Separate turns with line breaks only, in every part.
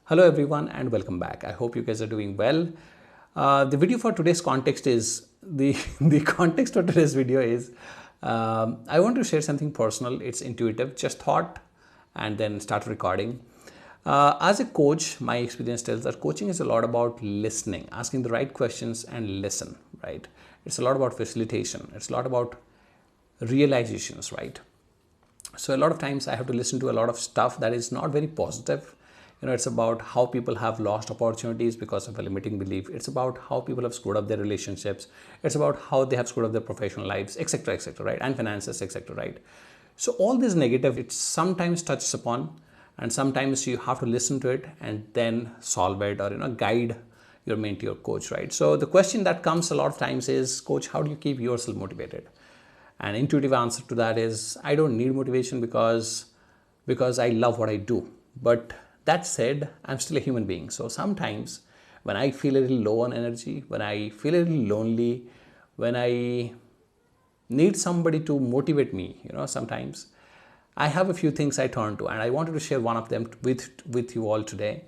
Hello everyone and welcome back. I hope you guys are doing well. The video for today's context is the context for today's video is I want to share something personal. It's intuitive, just thought and then start recording. As a coach, my experience tells that coaching is a lot about listening, asking the right questions and listen, right? It's a lot about facilitation. It's a lot about realizations, right? So a lot of times I have to listen to a lot of stuff that is not very positive. It's about how people have lost opportunities because of a limiting belief. It's about how people have screwed up their relationships. It's about how they have screwed up their professional lives, etc., right? And finances, etc., right? So all this negative, it sometimes touches upon, and sometimes you have to listen to it and then solve it, or guide your mentee or coach, right? So the question that comes a lot of times is, coach, how do you keep yourself motivated? An intuitive answer to that is, I don't need motivation because I love what I do. But that said, I'm still a human being. So sometimes when I feel a little low on energy, when I feel a little lonely, when I need somebody to motivate me, sometimes I have a few things I turn to, and I wanted to share one of them with you all today.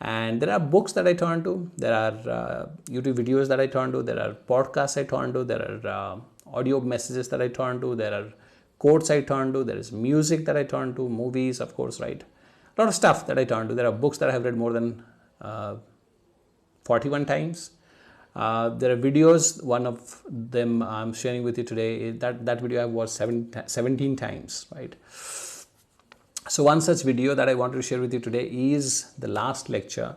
And there are books that I turn to, there are YouTube videos that I turn to, there are podcasts I turn to, there are audio messages that I turn to, there are quotes I turn to, there is music that I turn to, movies, of course, right? A lot of stuff that I turn to. There are books that I have read more than 41 times. There are videos. One of them I'm sharing with you today. That video I watched 17 times, right? So one such video that I wanted to share with you today is the last lecture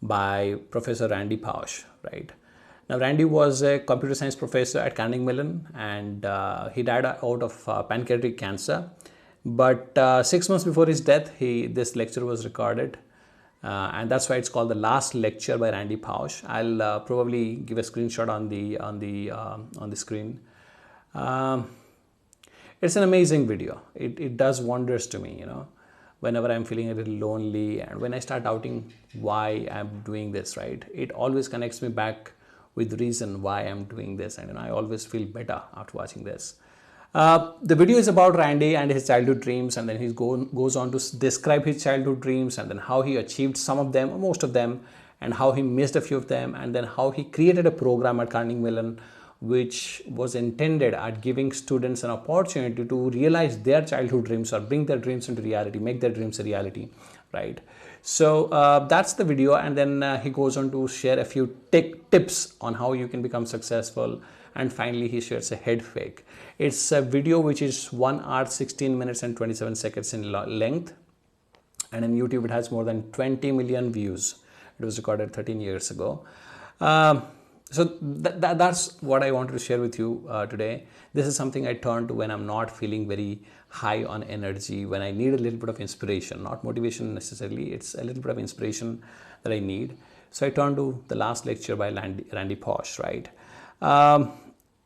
by Professor Randy Pausch, right? Now, Randy was a computer science professor at Carnegie Mellon, and he died out of pancreatic cancer. But 6 months before his death, this lecture was recorded, and that's why it's called the last lecture by Randy Pausch. I'll probably give a screenshot on the screen. It's an amazing video. It does wonders to me, whenever I'm feeling a little lonely and when I start doubting why I'm doing this, right? It always connects me back with reason why I'm doing this, and I always feel better after watching this. The video is about Randy and his childhood dreams, and then he goes on to describe his childhood dreams and then how he achieved some of them, or most of them, and how he missed a few of them, and then how he created a program at Carnegie Mellon which was intended at giving students an opportunity to realize their childhood dreams or bring their dreams into reality, make their dreams a reality, right? So that's the video, and then he goes on to share a few tips on how you can become successful, and finally he shares a head fake. It's a video which is 1 hour 16 minutes and 27 seconds in length, and in YouTube it has more than 20 million views. It was recorded 13 years ago. So that's what I wanted to share with you today. This is something I turn to when I'm not feeling very high on energy, when I need a little bit of inspiration, not motivation necessarily, it's a little bit of inspiration that I need. So I turn to the last lecture by Randy Pausch, right?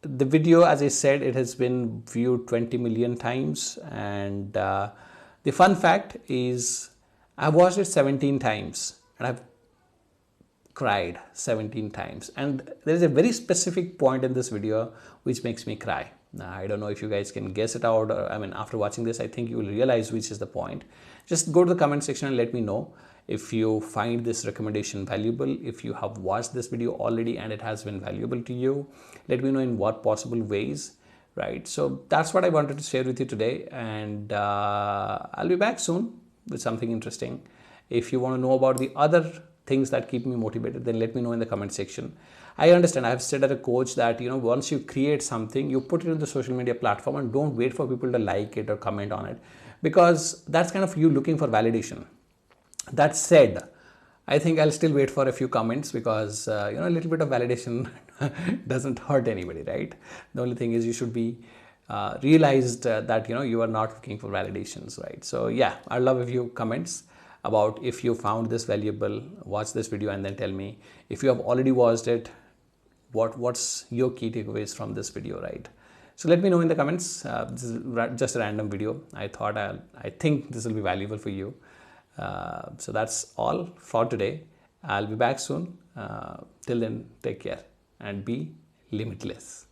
The video, as I said, it has been viewed 20 million times, and the fun fact is I've watched it 17 times and I've cried 17 times, and there is a very specific point in this video which makes me cry. Now, I don't know if you guys can guess it out, or after watching this I think you will realize which is the point. Just go to the comment section and let me know if you find this recommendation valuable, if you have watched this video already and it has been valuable to you. Let me know in what possible ways, right? So that's what I wanted to share with you today, and I'll be back soon with something interesting. If you want to know about the other things that keep me motivated, then let me know in the comment section. I understand, I have said as a coach that once you create something, you put it on the social media platform and don't wait for people to like it or comment on it, because that's kind of you looking for validation. That said, I think I'll still wait for a few comments, because a little bit of validation doesn't hurt anybody, right? The only thing is you should be realized that you are not looking for validations, right? So yeah, I'd love a few comments about if you found this valuable. Watch this video and then tell me if you have already watched it, what's your key takeaways from this video, right? So let me know in the comments. This is just a random video. I think this will be valuable for you. So that's all for today. I'll be back soon. Till then, take care and be limitless.